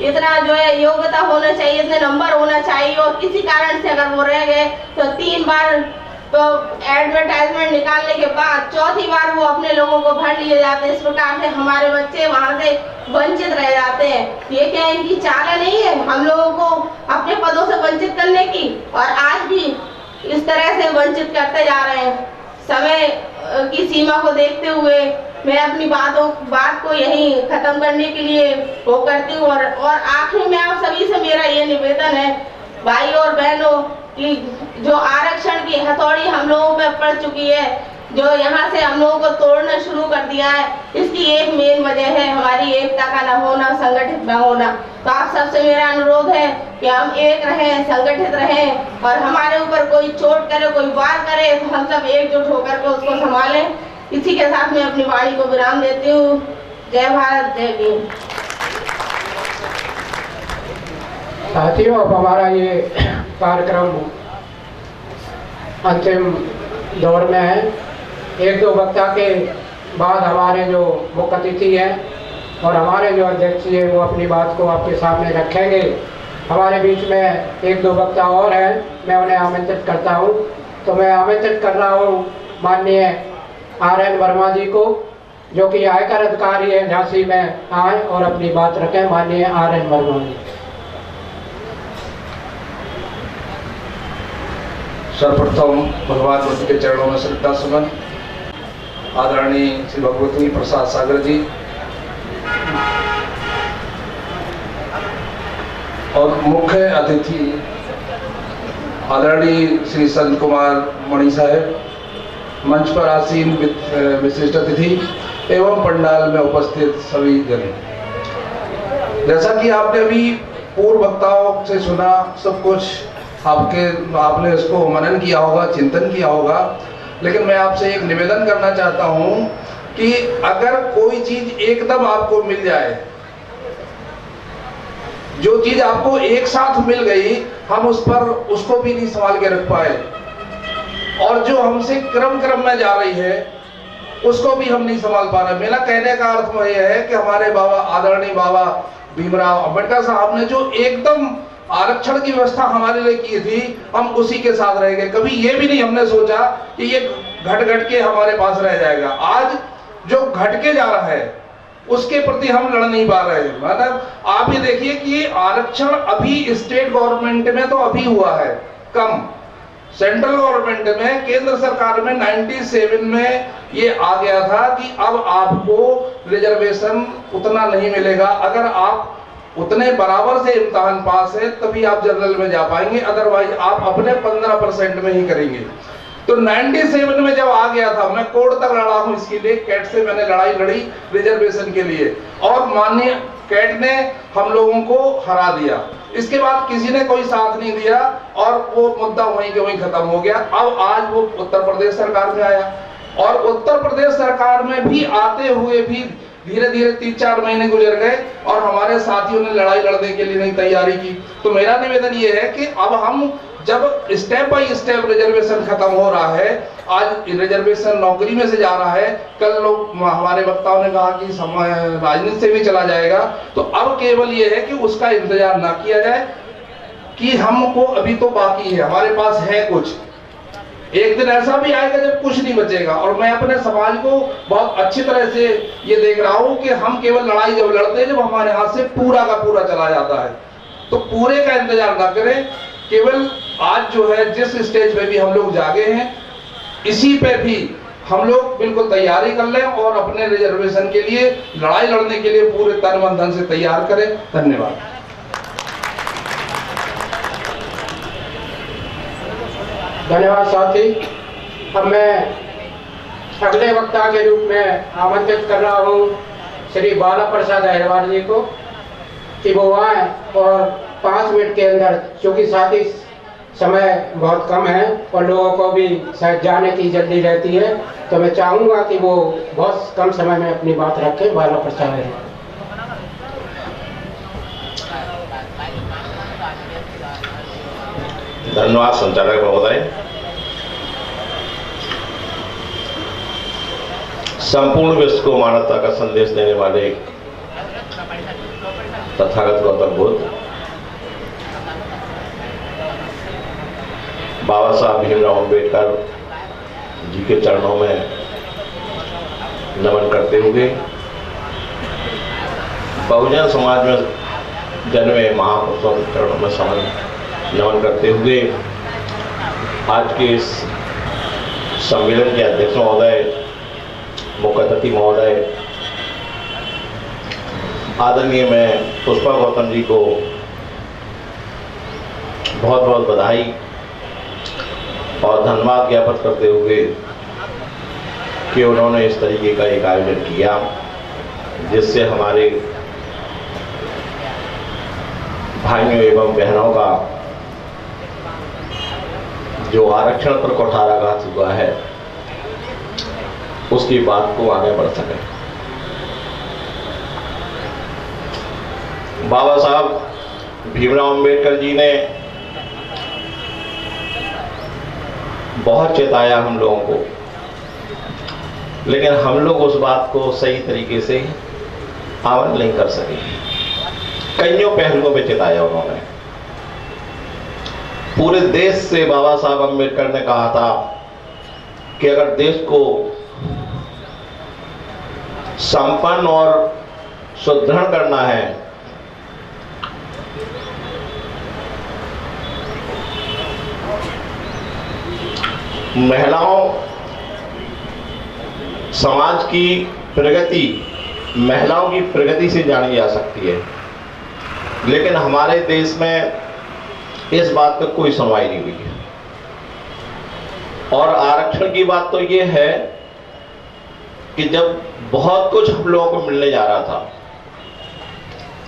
इतना जो है योग्यता होना चाहिए, इतने नंबर होना चाहिए, और किसी कारण से अगर वो रह गए तो 3 बार तो एडवर्टाइजमेंट निकालने के बाद चौथी बार वो अपने लोगों को भर लिए जाते हैं। इस प्रकार से हमारे बच्चे वहाँ से वंचित रह जाते हैं। ये क्या इनकी चाल नहीं है हम लोगों को अपने पदों से वंचित करने की, और आज भी इस तरह से वंचित करते जा रहे हैं। समय की सीमा को देखते हुए मैं अपनी बात को यहीं खत्म करने के लिए वो करती हूँ। और आखिर में आप सभी से मेरा ये निवेदन है, भाई और बहनों, कि जो आरक्षण की हथौड़ी हम लोगों पे पड़ चुकी है, जो यहाँ से हम लोगों को तोड़ना शुरू कर दिया है, इसकी एक मेन वजह है हमारी एकता का न होना, संगठित न होना। तो आप सबसे मेरा अनुरोध है कि हम एक रहें, संगठित रहें, और हमारे ऊपर कोई चोट करे, कोई वार करे तो हम सब एकजुट होकर के उसको संभालें। इसी के साथ मैं अपनी वाणी को विराम देती हूँ। जय भारत, जय भीम। साथियों, अब हमारा ये कार्यक्रम अंतिम दौर में है। 1-2 वक्ता के बाद हमारे जो मुख्य अतिथि हैं और हमारे जो अध्यक्ष जी हैं वो अपनी बात को आपके सामने रखेंगे। हमारे बीच में 1-2 वक्ता और हैं, मैं उन्हें आमंत्रित करता हूं। तो मैं आमंत्रित कर रहा हूं माननीय RN वर्मा जी को, जो कि आयकर अधिकारी हैं झांसी में, आए और अपनी बात रखें। माननीय RN वर्मा जी। सर्वप्रथम भगवान बुद्ध के चरणों में श्रद्धा सुमन। आदरणीय श्री भगवती प्रसाद सागर जी और मुख्य अतिथि आदरणीय श्री संत कुमार मणि साहब, मंच पर आसीन विशिष्ट अतिथि एवं पंडाल में उपस्थित सभी जन। जैसा कि आपने अभी पूर्व वक्ताओं से सुना, सब कुछ आपने इसको मनन किया होगा, चिंतन किया होगा, लेकिन मैं आपसे एक निवेदन करना चाहता हूं कि अगर कोई चीज एकदम आपको मिल जाए, जो चीज आपको एक साथ मिल गई, हम उसको भी नहीं संभाल के रख पाए, और जो हमसे क्रम में जा रही है उसको भी हम नहीं संभाल पा रहे। मेरा कहने का अर्थ यह है कि हमारे बाबा आदरणीय बाबा भीमराव अंबेडकर साहब ने जो एकदम आरक्षण की व्यवस्था हमारे लिए की थी, हम उसी के साथ रह गए। कभी ये भी नहीं हमने सोचा कि ये घट के हमारे पास रह जाएगा। आज जो घट के जा रहा है उसके प्रति हम लड़ नहीं पा रहे हैं। मतलब आप ये देखिए कि आरक्षण अभी स्टेट गवर्नमेंट में तो अभी हुआ है कम, सेंट्रल गवर्नमेंट में, केंद्र सरकार में 97 में ये आ गया था कि अब आपको रिजर्वेशन उतना नहीं मिलेगा। अगर आप उतने बराबर से इम्तिहान पास है तभी आप जनरल में जा पाएंगे, अदरवाइज आप अपने 15% में ही करेंगे। तो 97 में जब आ गया था, मैं कोर्ट तक लड़ा हूं इसके लिए, कैट से मैंने लड़ाई लड़ी रिजर्वेशन के लिए, और माननीय कैट ने हम लोगों को हरा दिया। इसके बाद किसी ने कोई साथ नहीं दिया और वो मुद्दा वहीं के वहीं खत्म हो गया। अब आज वो उत्तर प्रदेश सरकार में आया, और उत्तर प्रदेश सरकार में भी आते हुए भी धीरे धीरे 3-4 महीने गुजर गए और हमारे साथियों ने लड़ाई लड़ने के लिए नहीं तैयारी की। तो मेरा निवेदन ये है कि अब हम जब स्टेप बाय स्टेप रिजर्वेशन खत्म हो रहा है, आज रिजर्वेशन नौकरी में से जा रहा है, कल लोग हमारे वक्ताओं ने कहा कि राजनीति से भी चला जाएगा, तो अब केवल ये है कि उसका इंतजार ना किया जाए कि हमको अभी तो बाकी है, हमारे पास है कुछ। एक दिन ऐसा भी आएगा जब कुछ नहीं बचेगा। और मैं अपने समाज को बहुत अच्छी तरह से ये देख रहा हूं कि हम केवल लड़ाई जब लड़ते हैं जब हमारे हाथ से पूरा का पूरा चला जाता है। तो पूरे का इंतजार ना करें, केवल आज जो है जिस स्टेज पे भी हम लोग जागे हैं, इसी पे भी हम लोग बिल्कुल तैयारी कर लें और अपने रिजर्वेशन के लिए लड़ाई लड़ने के लिए पूरे तन मन धन से तैयार करें। धन्यवाद। धन्यवाद साथी। अब मैं अगले वक्ता के रूप में आमंत्रित कर रहा हूँ श्री बाला प्रसाद अहिरवार जी को कि वो आए और 5 मिनट के अंदर, क्योंकि साथी समय बहुत कम है और लोगों को भी शायद जाने की जल्दी रहती है, तो मैं चाहूँगा कि वो बहुत कम समय में अपनी बात रखें। बाला प्रसाद अहिरवार। धन्यवाद संचालक महोदय। संपूर्ण विश्व को मानवता का संदेश देने वाले तथागत गौतम बुद्ध, बाबा साहब भीमराव अम्बेडकर जी के चरणों में नमन करते हुए बहुजन समाज में जन्मे महापुरुषों के चरणों में नमन करते हुए आज के इस सम्मेलन के अध्यक्ष महोदय, मुख्य अतिथि महोदय, आदरणीय मैं पुष्पा गौतम जी को बहुत बहुत बधाई और धन्यवाद ज्ञापित करते हुए कि उन्होंने इस तरीके का एक आयोजन किया जिससे हमारे भाइयों एवं बहनों का जो आरक्षण पर कुठाराघात हुआ है उसकी बात को आगे बढ़ सके। बाबा साहब भीमराव अम्बेडकर जी ने बहुत चेताया हम लोगों को, लेकिन हम लोग उस बात को सही तरीके से आमल नहीं कर सके। कईयों पहलुओं में चेताया उन्होंने। पूरे देश से बाबा साहब अम्बेडकर ने कहा था कि अगर देश को संपन्न और सुदृढ़ करना है महिलाओं, समाज की प्रगति महिलाओं की प्रगति से जानी जा सकती है, लेकिन हमारे देश में इस बात पर कोई सुनवाई नहीं हुई है। और आरक्षण की बात तो ये है कि जब बहुत कुछ हम लोगों को मिलने जा रहा था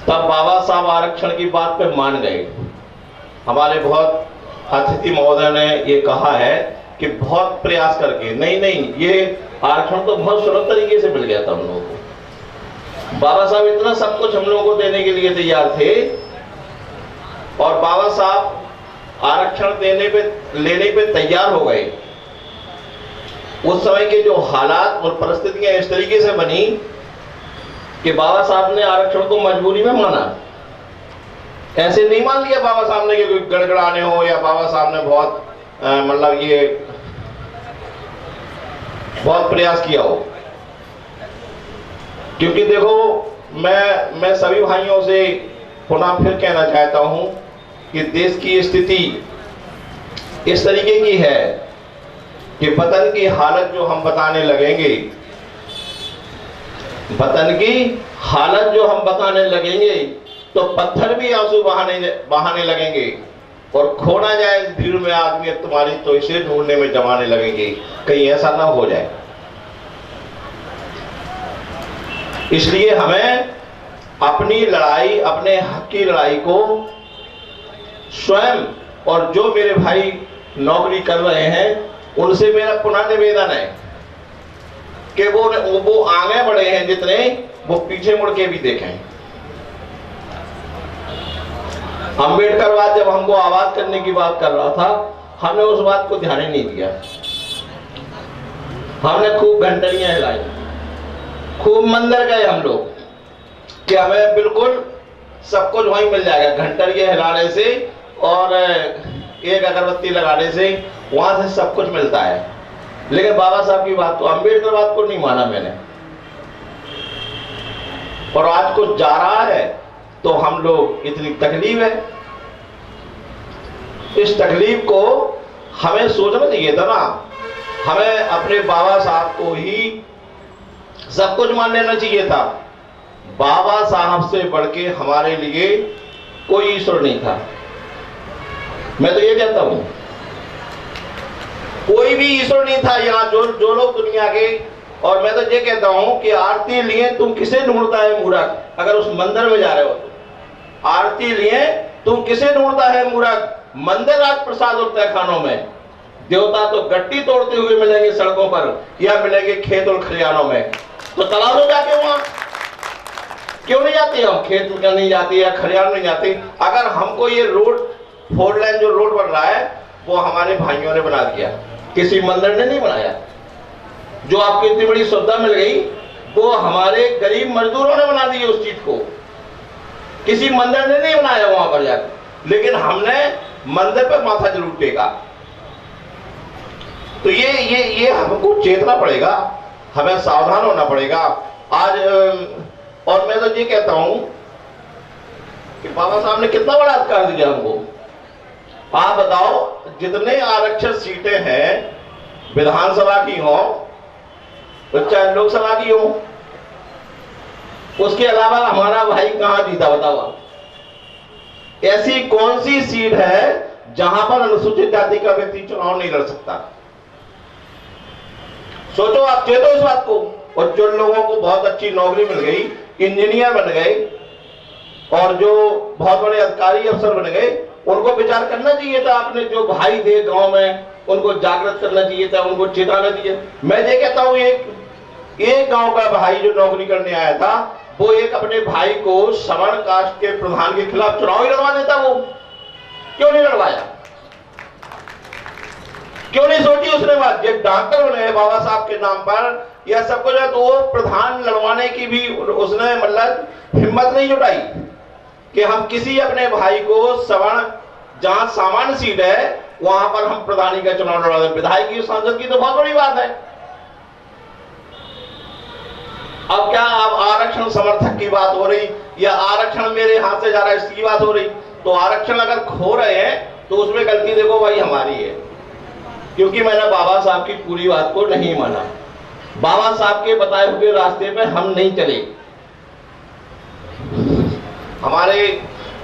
तब बाबा साहब आरक्षण की बात पे मान गए। हमारे बहुत अतिथि महोदय ने ये कहा है कि बहुत प्रयास करके नहीं ये आरक्षण तो बहुत सुलभ तरीके से मिल गया था हम लोगों को। बाबा साहब इतना सब कुछ हम लोगों को देने के लिए तैयार थे और बाबा साहब आरक्षण लेने पे तैयार हो गए। उस समय के जो हालात और परिस्थितियां इस तरीके से बनी कि बाबा साहब ने आरक्षण को मजबूरी में माना। ऐसे नहीं मान लिया बाबा साहब ने कि कोई गड़गड़ाने हो या बाबा साहब ने बहुत मतलब ये बहुत प्रयास किया हो। क्योंकि देखो मैं सभी भाइयों से पुनः फिर कहना चाहता हूं कि देश की स्थिति इस तरीके की है कि वतन की हालत जो हम बताने लगेंगे, वतन की हालत जो हम बताने लगेंगे तो पत्थर भी आंसू बहाने लगेंगे और खो ना जाए इस भीड़ में आदमी तुम्हारी तो इसे ढूंढने में जमाने लगेंगे, कहीं ऐसा ना हो जाए। इसलिए हमें अपनी लड़ाई, अपने हक की लड़ाई को स्वयं और जो मेरे भाई नौकरी कर रहे हैं उनसे मेरा पुनः निवेदन है कि वो आगे बढ़े हैं जितने, वो पीछे मुड़ के भी देखें। अम्बेडकरवाद जब हमको आबाद करने की बात कर रहा था, हमने उस बात को ध्यान ही नहीं दिया। हमने खूब घंटड़ियां हिलाई, खूब मंदिर गए हम लोग कि हमें बिल्कुल सब कुछ वहीं मिल जाएगा। घंटड़ियां हिलाने से और एक अगरबत्ती लगाने से वहां से सब कुछ मिलता है। लेकिन बाबा साहब की बात को, अम्बेडकरवाद को नहीं माना मैंने। और आज कुछ जा रहा है तो हम लोग इतनी तकलीफ है, इस तकलीफ को हमें सोचना चाहिए था ना। हमें अपने बाबा साहब को ही सब कुछ मान लेना चाहिए था। बाबा साहब से बढ़ के हमारे लिए कोई ईश्वर नहीं था। मैं तो ये कहता हूं कोई भी ईश्वर नहीं था यहाँ। जो लोग दुनिया के, और मैं तो ये कहता हूं कि आरती लिए तुम किसे ढूंढता है मूर्ख? अगर उस मंदिर में जा रहे हो तो आरती लिए तुम किसे ढूंढता है मूर्ख? मंदिर आज प्रसाद होता है खानों में। देवता तो गट्टी तोड़ते हुए मिलेंगे सड़कों पर या मिलेंगे खेत और खलिहानों में। तो तालाब में जाके वहां क्यों नहीं जाते? हम खेत में नहीं जाते या खलिहान में जाते। अगर हमको ये रोड 4 लाइन जो रोड बन रहा है वो हमारे भाइयों ने बना दिया, किसी मंदिर ने नहीं बनाया। जो आपको इतनी बड़ी सुविधा मिल गई वो हमारे गरीब मजदूरों ने बना दी उस चीज को। किसी मंदिर ने नहीं बनाया वहां पर जाकर, लेकिन हमने मंदिर पर माथा जरूर टेका। तो ये हमको चेतना पड़ेगा, हमें सावधान होना पड़ेगा आज। और मैं तो ये कहता हूं कि बाबा साहब ने कितना बड़ा अधिकार दिया हमको। आप बताओ, जितने आरक्षित सीटें हैं विधानसभा की हो, चाहे लोकसभा की हो, उसके अलावा हमारा भाई कहां जीता बताओ आप? ऐसी कौन सी सीट है जहां पर अनुसूचित जाति का व्यक्ति चुनाव नहीं लड़ सकता? सोचो, आप चेतो इस बात को। और जो लोगों को बहुत अच्छी नौकरी मिल गई, इंजीनियर बन गए और जो बहुत बड़े अधिकारी अफसर बन गए, उनको विचार करना चाहिए था। आपने जो भाई थे गांव में, उनको जागृत करना चाहिए था, उनको चेताना चाहिए। मैं ये कहता हूं, एक गांव का भाई जो नौकरी करने आया था, वो एक अपने भाई को सवर्ण कास्ट के प्रधान के खिलाफ चुनाव ही लड़वा देता। वो क्यों नहीं लड़वाया? क्यों नहीं सोची उसने बात? ये डॉक्टर बने बाबा साहब के नाम पर, यह सब कुछ है, तो वो प्रधान लड़वाने की भी उसने मतलब हिम्मत नहीं जुटाई कि हम किसी अपने भाई को सवर्ण, जहां सामान्य सीट है वहां पर हम प्रधानी का चुनाव लड़वा दें। विधायक की, सांसद की तो बहुत बड़ी बात है। अब क्या अब आरक्षण समर्थक की बात हो रही, या आरक्षण मेरे हाथ से जा रहा है इसकी बात हो रही? तो आरक्षण अगर खो रहे हैं तो उसमें गलती देखो भाई हमारी है, क्योंकि मैंने बाबा साहब की पूरी बात को नहीं माना। बाबा साहब के बताए हुए रास्ते पे हम नहीं चले। हमारे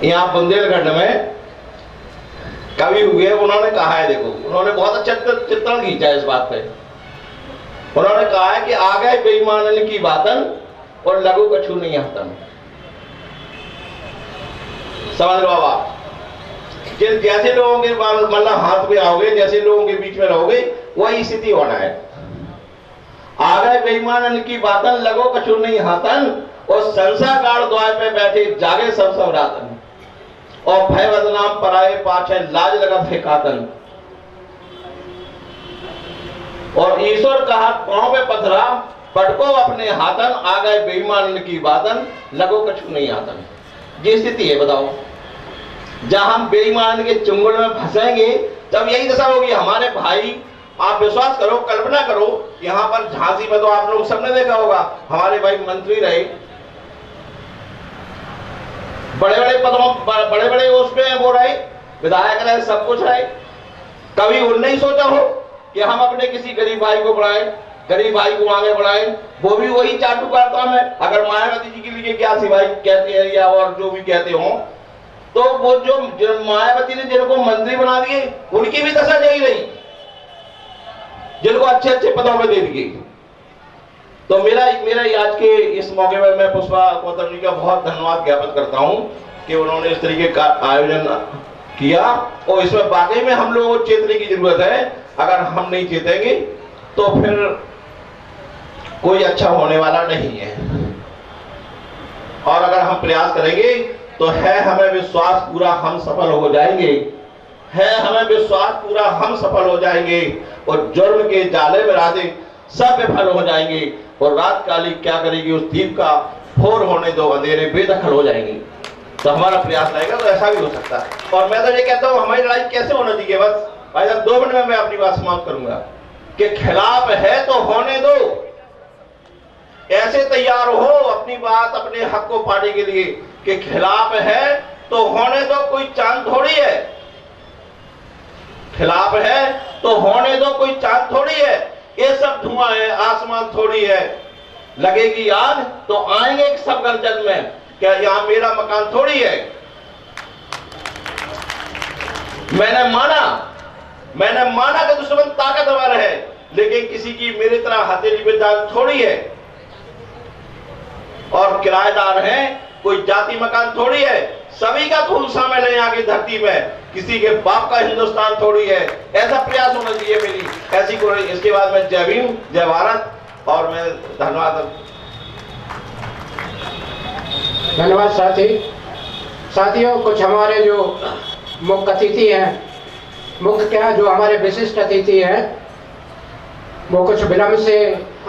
यहाँ बुंदेलखंड में कवि हुए, उन्होंने कहा है, देखो उन्होंने बहुत अच्छा चित्रण खींचा है इस बात पे। उन्होंने कहा है कि आ गए बेईमानन की बातन और लगो कछु नहीं हतन। समझ लो आप, जैसे लोगों के मतलब हाथ में आओगे, जैसे लोगों के बीच में रहोगे, वही स्थिति होना है। आ गए बेईमानन की बातन, लगो कछु नहीं हतन, और संसार काल द्वार पे बैठे जागे सब सब रातन, और भय बदनाम पराए पाछे लाज लगा फेकातन। और ईश्वर कहा पांव पे पथरा, पटको अपने हाथन, आ गए बेईमान की बातन, लगो कछु नहीं आतन। ये स्थिति है, बताओ। जहां हम बेईमान के चुंगल में फंसेंगे तब यही दशा होगी। हमारे भाई, आप विश्वास करो, कल्पना करो, यहां पर झांसी में तो आप लोग सबने देखा होगा, हमारे भाई मंत्री रहे, बड़े बड़े पदों, बड़े बड़े उस पे वो रहे, विधायक रहे, सब कुछ रहे। कभी उनने ही सोचा हो कि हम अपने किसी गरीब भाई को बढ़ाएं, गरीब भाई को आगे बढ़ाएं? वो भी वही चाटू का काम है। अगर मायावती जी के लिए क्या सी भाई कहते हैं या और जो भी कहते हो, तो वो जो मायावती ने जिनको मंत्री बना दिए, उनकी भी दशा यही रही, जिनको अच्छे अच्छे पदों में दे दिए। तो मेरा आज के इस मौके पर मैं पुष्पा गौतम जी का बहुत धन्यवाद ज्ञापित करता हूं कि उन्होंने इस तरीके का आयोजन किया, और इसमें वाकई में हम लोगों को चेतने की जरूरत है। अगर हम नहीं चेतेंगे तो फिर कोई अच्छा होने वाला नहीं है। और अगर हम प्रयास करेंगे तो है हमें विश्वास पूरा हम सफल हो जाएंगे, है हमें विश्वास पूरा हम सफल हो जाएंगे, और जुर्म के जाले में राधे सब विफल हो जाएंगे, और रात काली क्या करेगी उस दीप का फोर होने दो, अंधेरे बेदखल हो जाएंगे। तो हमारा प्रयास रहेगा तो ऐसा भी हो सकता है। और मैं तो ये कहता हूँ, हमारी लड़ाई कैसे होना चाहिए, बस भाई साहब 2 मिनट में मैं अपनी बात समाप्त करूंगा, कि खिलाफ है तो होने दो, ऐसे तैयार हो अपनी बात, अपने हक को पाने के लिए, कि खिलाफ है तो होने दो, कोई चांद थोड़ी है। खिलाफ है तो होने दो, कोई चांद थोड़ी है। ये सब धुआं है, आसमान थोड़ी है। लगेगी आग तो आएंगे सब गर्जन में, क्या यहां मेरा मकान थोड़ी है। मैंने माना कि दुश्मन ताकतवर है, लेकिन किसी की मेरी तरह हथेली पे जान थोड़ी है। और किराएदार हैं, कोई जाति मकान थोड़ी है। सभी का खून शामिल है यहाँ की धरती में, किसी के बाप का हिंदुस्तान थोड़ी है। ऐसा प्रयास होना चाहिए मेरी ऐसी कोई। इसके बाद मैं जय भीम, जय भारत, और मैं धन्यवाद साथियों। कुछ हमारे जो मुख्य अतिथि हैं, मुख्य क्या जो हमारे विशिष्ट अतिथि हैं, वो कुछ विलम्ब से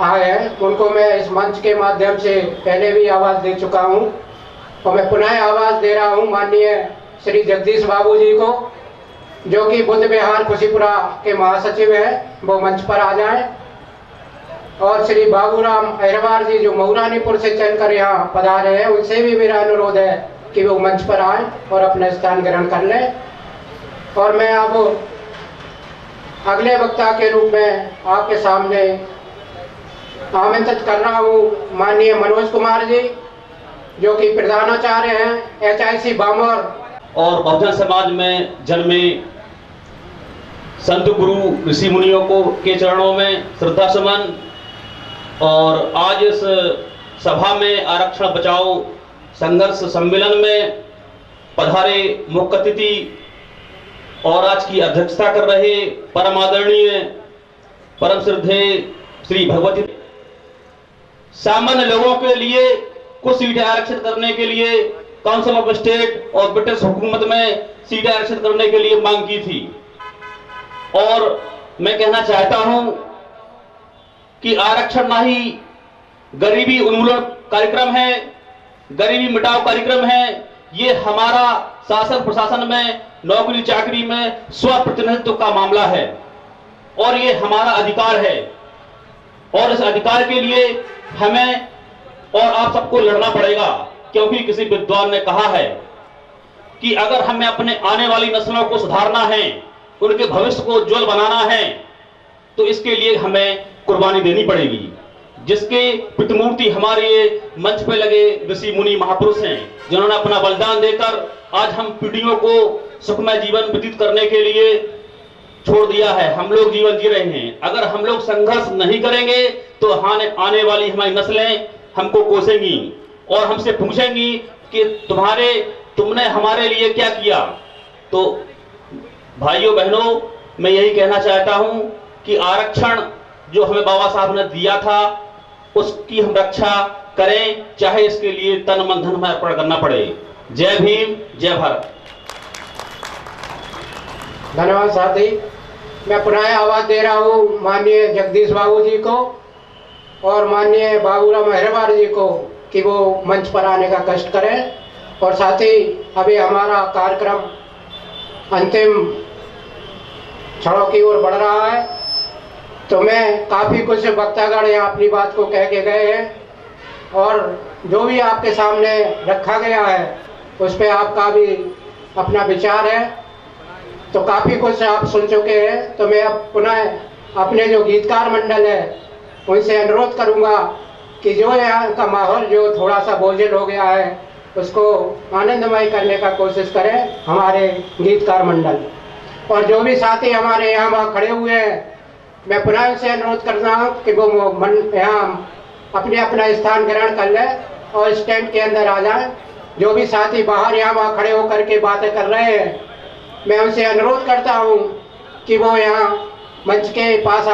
आए हैं। उनको मैं इस मंच के माध्यम से पहले भी आवाज़ दे चुका हूँ, और मैं पुनः आवाज़ दे रहा हूँ माननीय श्री जगदीश बाबू जी को, जो कि बुद्ध विहार खुशीपुरा के महासचिव हैं, वो मंच पर आ जाएं। और श्री बाबूराम अहिरवार जी जो मऊरानीपुर से चलकर यहाँ पधारे हैं, उनसे भी मेरा अनुरोध है कि वो मंच पर आए और अपना स्थान ग्रहण कर लें। और मैं अब अगले वक्ता के रूप में आपके सामने आमंत्रित कर रहा हूँ माननीय मनोज कुमार जी, जो कि प्रधानाचार्य हैं HIC बामौर। और बहुजन समाज में जन्मे संत गुरु ऋषि मुनियों को के चरणों में श्रद्धा सुमन। और आज इस सभा में आरक्षण बचाओ संघर्ष सम्मेलन में पधारे मुख्य अतिथि और आज की अध्यक्षता कर रहे परम आदरणीय परम श्रद्धेय श्री भगवती, सामान्य लोगों के लिए कुछ सीटें आरक्षित करने के लिए काउंसिल ऑफ स्टेट और ब्रिटिश हुकूमत में सीटें आरक्षित करने के लिए मांग की थी। और मैं कहना चाहता हूं कि आरक्षण ना ही गरीबी उन्मूलन कार्यक्रम है, गरीबी मिटाओ कार्यक्रम है, ये हमारा शासन प्रशासन में नौकरी चाकरी में स्वप्रतिनिधित्व का मामला है और ये हमारा अधिकार है। और इस अधिकार के लिए हमें और आप सबको लड़ना पड़ेगा, क्योंकि किसी विद्वान ने कहा है कि अगर हमें अपने आने वाली नस्लों को सुधारना है, उनके भविष्य को उज्जवल बनाना है, तो इसके लिए हमें कुर्बानी देनी पड़ेगी, जिसके प्रतिमूर्ति हमारे मंच पे लगे ऋषि मुनि महापुरुष हैं, जिन्होंने अपना बलिदान देकर आज हम पीढ़ियों को सुखमय जीवन व्यतीत करने के लिए छोड़ दिया है। हम लोग जीवन जी रहे हैं। अगर हम लोग संघर्ष नहीं करेंगे तो आने वाली हमारी नस्लें हमको कोसेंगी और हमसे पूछेंगी कि तुमने हमारे लिए क्या किया। तो भाइयों बहनों, मैं यही कहना चाहता हूं कि आरक्षण जो हमें बाबा साहब ने दिया था उसकी हम रक्षा करें, चाहे इसके लिए तन मन धन में अर्पण करना पड़े। जय भीम, जय भारत। धन्यवाद साथी। मैं पुनः आवाज़ दे रहा हूँ माननीय जगदीश बाबू जी को और माननीय बाबूराम अहिरवार जी को कि वो मंच पर आने का कष्ट करें। और साथ ही अभी हमारा कार्यक्रम अंतिम क्षणों की ओर बढ़ रहा है, तो मैं काफ़ी कुछ वक्तागण यहाँ अपनी बात को कह के गए हैं और जो भी आपके सामने रखा गया है उस पर आपका भी अपना विचार है, तो काफ़ी कुछ आप सुन चुके हैं। तो मैं अब पुनः अपने जो गीतकार मंडल है उनसे अनुरोध करूंगा कि जो यहाँ का माहौल जो थोड़ा सा बोझिल हो गया है उसको आनंदमय करने का कोशिश करें हमारे गीतकार मंडल। और जो भी साथी हमारे यहाँ वहाँ खड़े हुए हैं, मैं पुनः उनसे अनुरोध करता हूँ कि वो यहाँ अपने अपना स्थान ग्रहण कर लें और स्टैंड के अंदर आ जाएं। जो भी साथी बाहर यहाँ वहाँ खड़े होकर के बातें कर रहे हैं, मैं उनसे अनुरोध करता हूँ कि वो यहाँ मंच के पास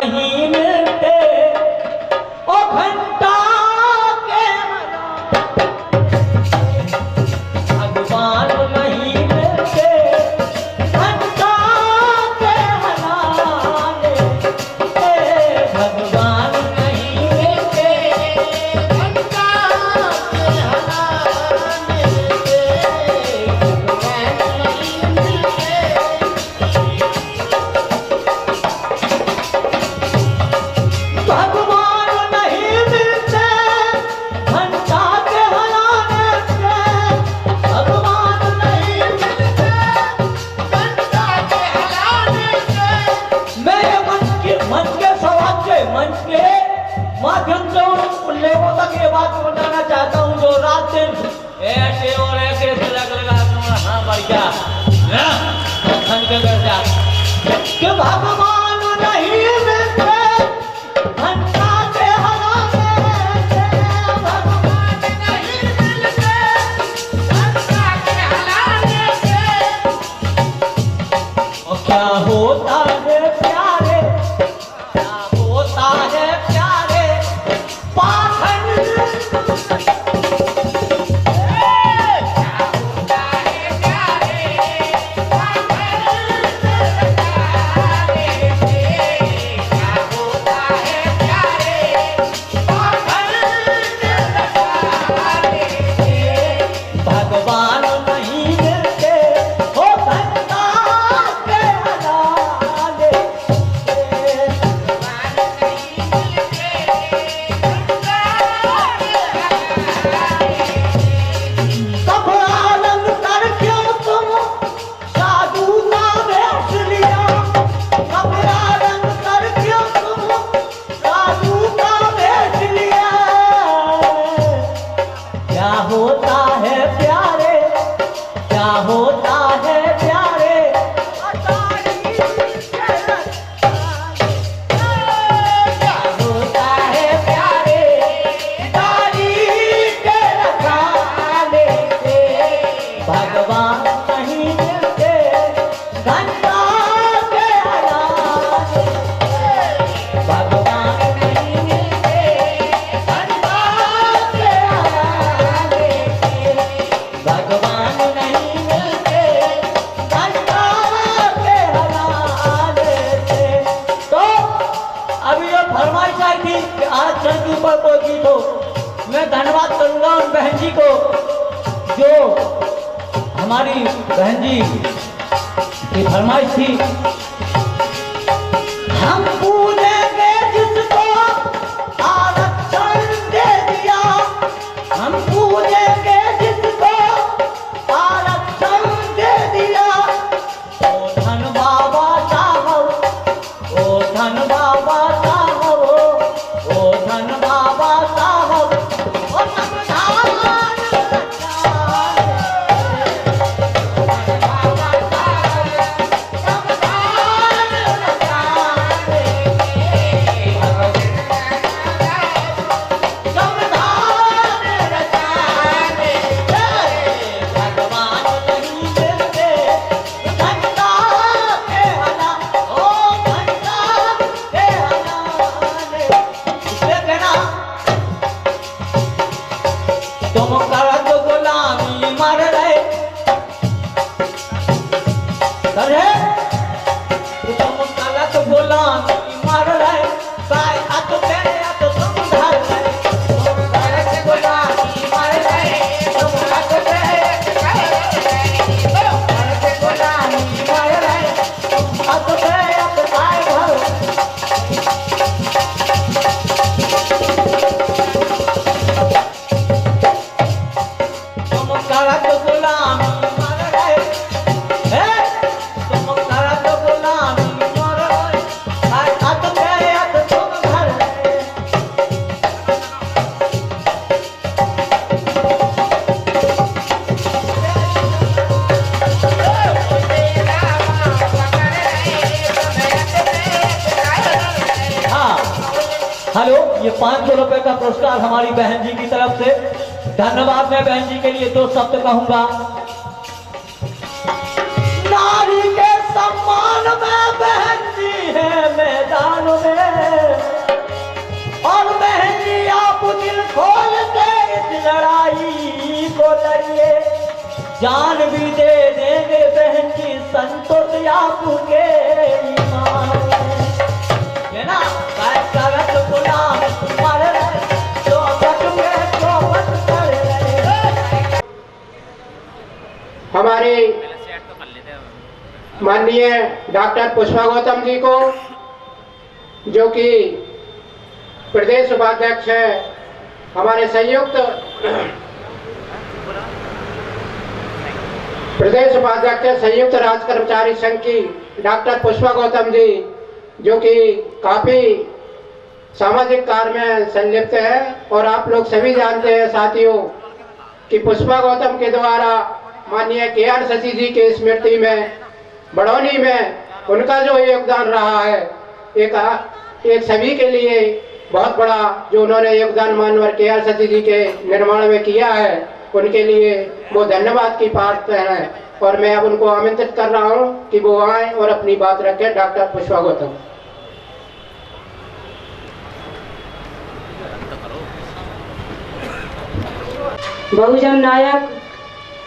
भगवान नहीं मिलते होता है प्यारे, क्या होता है प्यारे, क्या होता है प्यारे, गाड़ी के रखाने से भगवान नहीं मिलते, घंटा के हलाने भगवान नहीं मिलते, घंटा के हलाने भगवान नहीं मिलते, घंटा के हलाने से। तो अभी जो फरमाइश आई थी कि आरक्षण के ऊपर कोई गीत हो, मैं धन्यवाद करूंगा उन बहन जी को जो हमारी बहन जी की फरमाइश थी। हम पूजेंगे जिसको आरक्षण दे दिया, हम पूजेंगे जिसको आरक्षण दे दिया, ओ धन बाबा साहब, ओ धन बाबा साहब, ओ धन बाबा साहब, ओ संविधान तुम करत गुलामी मर रहे करे, तुम करत गुलामी मर रहे, काय अत तेरे अत तुम धर रहे, तुम करत गुलामी मर रहे, तुम अत तेरे अत तुम करत गुलामी मर रहे, तुम अत तेरे अत काय धर तुम करत गुलामी मर रहे, तुम करत गुलामी मर रहे, काय अत तेरे अत तुम धर रहे। हाँ, हेलो, ये 500 रुपए का पुरस्कार हमारी बहन जी की तरफ से। धन्यवाद। मैं बहन जी के लिए 2 शब्द कहूंगा। नारी के सम्मान में बहन जी है मैदान में, और बहन जी आप दिल खोल के इस लड़ाई को लड़िए, जान भी दे देंगे बहन जी संतोष आपके ईमान में। ये ना काय करत गुलाम मर रहे, तो बच में तो बच कर रहे। हमारे माननीय डॉक्टर पुष्पा गौतम जी को, जो कि प्रदेश उपाध्यक्ष है हमारे संयुक्त प्रदेश उपाध्यक्ष संयुक्त राज्य कर्मचारी संघ की डॉक्टर पुष्पा गौतम जी, जो कि काफी सामाजिक कार्य में संलिप्त है। और आप लोग सभी जानते हैं साथियों कि पुष्पा गौतम के द्वारा माननीय KR शशि जी के स्मृति में बड़ौनी में उनका जो योगदान रहा है, एक सभी के लिए बहुत बड़ा जो उन्होंने योगदान मानवर KR शशि जी के निर्माण में किया है, उनके लिए वो धन्यवाद की पात्र हैं। और मैं अब उनको आमंत्रित कर रहा हूँ कि वो आए और अपनी बात रखें। डॉक्टर पुष्पा गौतम। बहुजन नायक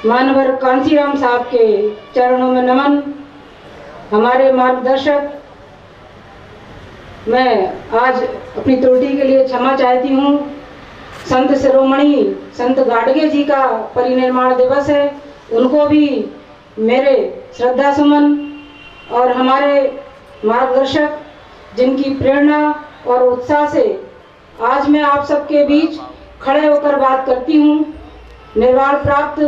मानवर कांसीराम साहब के चरणों में नमन। हमारे मार्गदर्शक, मैं आज अपनी त्रुटि के लिए क्षमा चाहती हूँ। संत शिरोमणि संत गाडगे जी का परिनिर्वाण दिवस है, उनको भी मेरे श्रद्धा सुमन। और हमारे मार्गदर्शक जिनकी प्रेरणा और उत्साह से आज मैं आप सबके बीच खड़े होकर बात करती हूँ, निर्वाण प्राप्त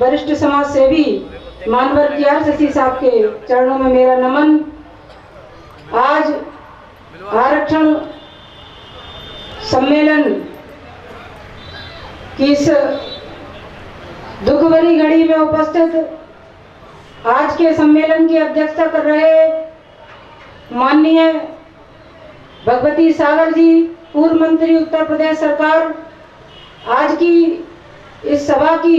वरिष्ठ समाज सेवी मानवर KR शशि साहब के चरणों में मेरा नमन। आज आरक्षण सम्मेलन की इस में उपस्थित आज के सम्मेलन की अध्यक्षता कर रहे माननीय भगवती सागर जी, पूर्व मंत्री उत्तर प्रदेश सरकार, आज की इस सभा की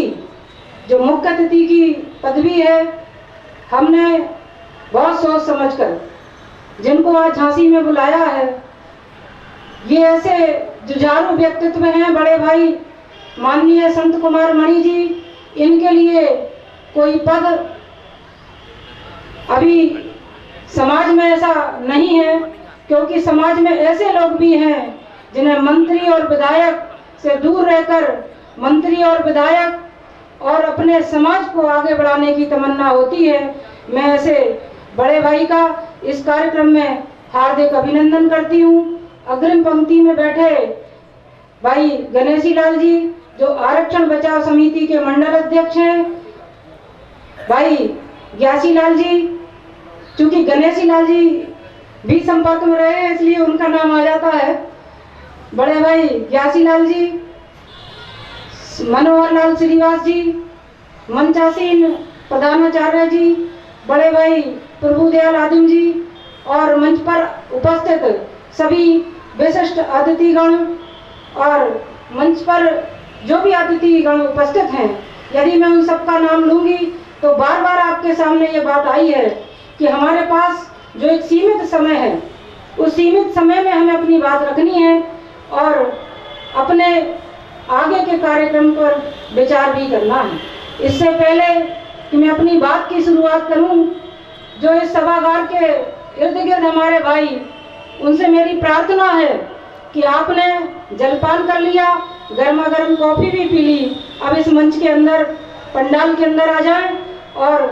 जो मुख्य अतिथि की पदवी है, हमने बहुत सोच समझकर जिनको आज झांसी में बुलाया है, ये ऐसे जुझारू व्यक्तित्व हैं बड़े भाई माननीय संत कुमार मणि जी। इनके लिए कोई पद अभी समाज में ऐसा नहीं है, क्योंकि समाज में ऐसे लोग भी हैं जिन्हें मंत्री और विधायक से दूर रहकर मंत्री और विधायक और अपने समाज को आगे बढ़ाने की तमन्ना होती है। मैं ऐसे बड़े भाई का इस कार्यक्रम में हार्दिक अभिनंदन करती हूँ। अग्रिम पंक्ति में बैठे भाई गणेशी लाल जी, जो आरक्षण बचाव समिति के मंडल अध्यक्ष हैं, भाई ग्यासी लाल जी, चूंकि गणेशी लाल जी भी संपर्क में रहे हैं इसलिए उनका नाम आ जाता है, बड़े भाई ग्यासी लाल जी, मनोहर लाल श्रीवास जी, मंचासीन प्रधानाचार्य जी, बड़े भाई प्रभुदयाल आदिम जी और मंच पर उपस्थित सभी विशिष्ट अतिथिगण और मंच पर जो भी अतिथिगण उपस्थित हैं, यदि मैं उन सबका नाम लूंगी तो बार बार आपके सामने ये बात आई है कि हमारे पास जो एक सीमित समय है, उस सीमित समय में हमें अपनी बात रखनी है और अपने आगे के कार्यक्रम पर विचार भी करना है। इससे पहले कि मैं अपनी बात की शुरुआत करूं, जो इस सभागार के इर्द गिर्द हमारे भाई, उनसे मेरी प्रार्थना है कि आपने जलपान कर लिया, गर्मा गर्म कॉफी भी पी ली, अब इस मंच के अंदर, पंडाल के अंदर आ जाएं और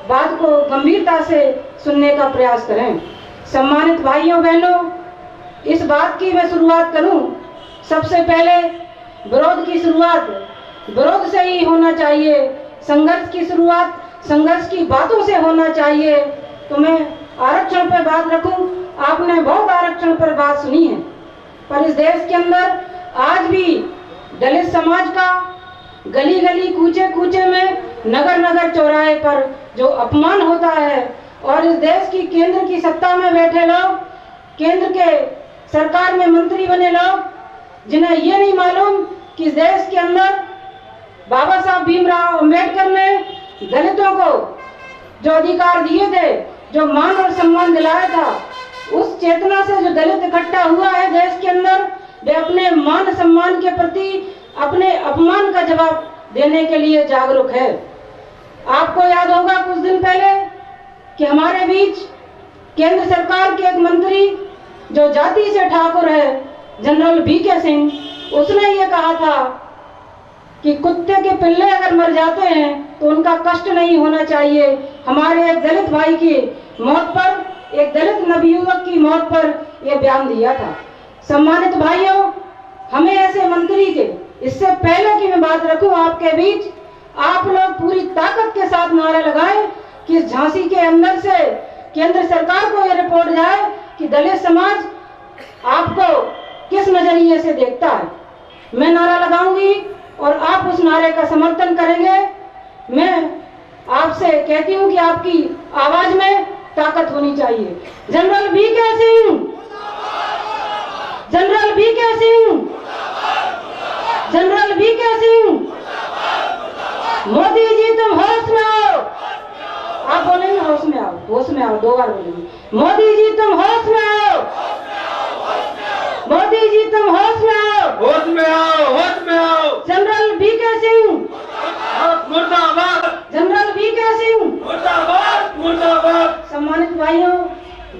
बात को गंभीरता से सुनने का प्रयास करें। सम्मानित भाइयों बहनों, इस बात की मैं शुरुआत करूं, सबसे पहले विरोध की शुरुआत विरोध से ही होना चाहिए, संघर्ष की शुरुआत संघर्ष की बातों से होना चाहिए। तो मैं आरक्षण पर बात रखूं, आपने बहुत आरक्षण पर बात सुनी है, पर इस देश के अंदर आज भी दलित समाज का गली गली कूचे कूचे में, नगर नगर चौराहे पर जो अपमान होता है, और इस देश की केंद्र की सत्ता में बैठे लोग, केंद्र के सरकार में मंत्री बने लोग, जिन्हें ये नहीं मालूम कि इस देश के अंदर बाबा साहब भीमराव अंबेडकर ने दलितों को जो अधिकार दिए थे, जो मान और सम्मान दिलाया था, उस चेतना से जो दलित इकट्ठा हुआ है देश के अंदर, वे अपने मान सम्मान के प्रति अपने अपमान का जवाब देने के लिए जागरूक है। आपको याद होगा कुछ दिन पहले कि हमारे बीच केंद्र सरकार के एक मंत्री जो जाति से ठाकुर है, जनरल बीके सिंह, उसने ये कहा था कि कुत्ते के पिल्ले अगर मर जाते हैं तो उनका कष्ट नहीं होना चाहिए। हमारे एक दलित भाई की मौत पर, एक दलित नवयुवक की मौत पर यह बयान दिया था। सम्मानित भाइयों, हमें ऐसे मंत्री के, इससे पहले कि मैं बात रखूं आपके बीच, आप लोग पूरी ताकत के साथ नारा लगाएं कि झांसी के अंदर से केंद्र सरकार को यह रिपोर्ट जाए कि दलित समाज आपको किस नजरिए से देखता है। मैं नारा लगाऊंगी और आप उस नारे का समर्थन करेंगे। मैं आपसे कहती हूं कि आपकी आवाज में ताकत होनी चाहिए। General B K Singh, general B K Singh, general B K Singh, Modi ji तुम होश में आओ। आप बोलेंगे होश में आओ, होश में आओ, 2 बार बोलेंगे। मोदी जी तुम होश में आओ, मोदी जी तुम होश में आओ, होश में आओ, होश में आओ। जनरल बीके सिंह मुर्दाबाद, जनरल बीके सिंह मुर्दाबाद, मुर्दाबाद। सम्मानित भाइयों,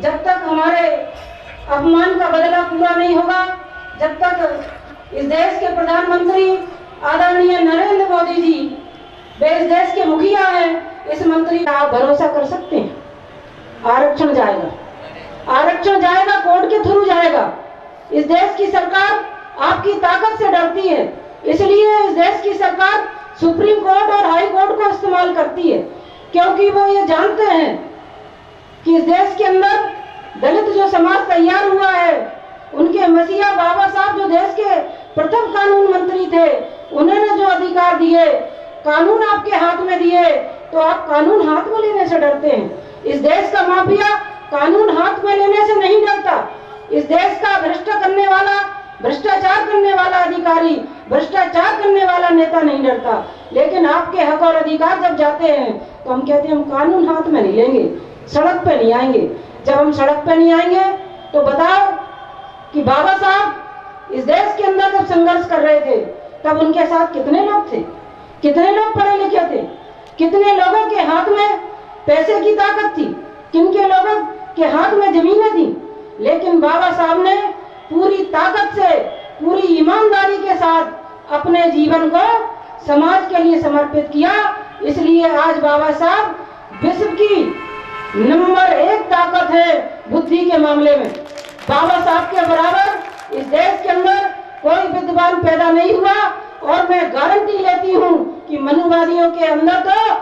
जब तक हमारे अपमान का बदला पूरा नहीं होगा, जब तक इस देश के प्रधानमंत्री आदरणीय नरेंद्र मोदी जी, वे इस देश के मुखिया हैं, इस मंत्री का आप भरोसा कर सकते हैं। आरक्षण जाएगा, आरक्षण जाएगा, कोर्ट के थ्रू जाएगा। इस देश की सरकार आपकी ताकत से डरती है, इसलिए इस देश की सरकार सुप्रीम कोर्ट और हाई कोर्ट को इस्तेमाल करती है, क्योंकि वो ये जानते हैं कि इस देश के अंदर दलित जो समाज तैयार हुआ है, उनके मसीहा बाबा साहब जो देश के प्रथम कानून मंत्री थे, उन्होंने जो अधिकार दिए, कानून आपके हाथ में दिए तो आप कानून हाथ में लेने से डरते हैं। इस देश का माफिया कानून हाथ में लेने से नहीं डरता। इस देश का भ्रष्ट करने वाला, भ्रष्टाचार करने वाला अधिकारी, भ्रष्टाचार करने वाला नेता नहीं डरता। लेकिन आपके हक और अधिकार जब जाते हैं तो हम कहते हैं हम कानून हाथ में नहीं लेंगे, सड़क पे नहीं आएंगे। जब हम सड़क पे नहीं आएंगे तो बताओ कि बाबा साहब इस देश के अंदर जब संघर्ष कर रहे थे तब उनके साथ कितने लोग थे, कितने लोग पढ़े लिखे थे, कितने लोगों के हाथ में पैसे की ताकत थी, किनके लोगों के हाथ में जमीनें थी। लेकिन बाबा साहब ने पूरी ताकत से, पूरी ईमानदारी के साथ अपने जीवन को समाज के लिए समर्पित किया। इसलिए आज बाबा साहब विश्व की नंबर 1 ताकत है बुद्धि के मामले में। बाबा साहब के बराबर इस देश के अंदर कोई विद्वान पैदा नहीं हुआ और मैं गारंटी लेती हूँ कि मनुवादियों के अंदर तो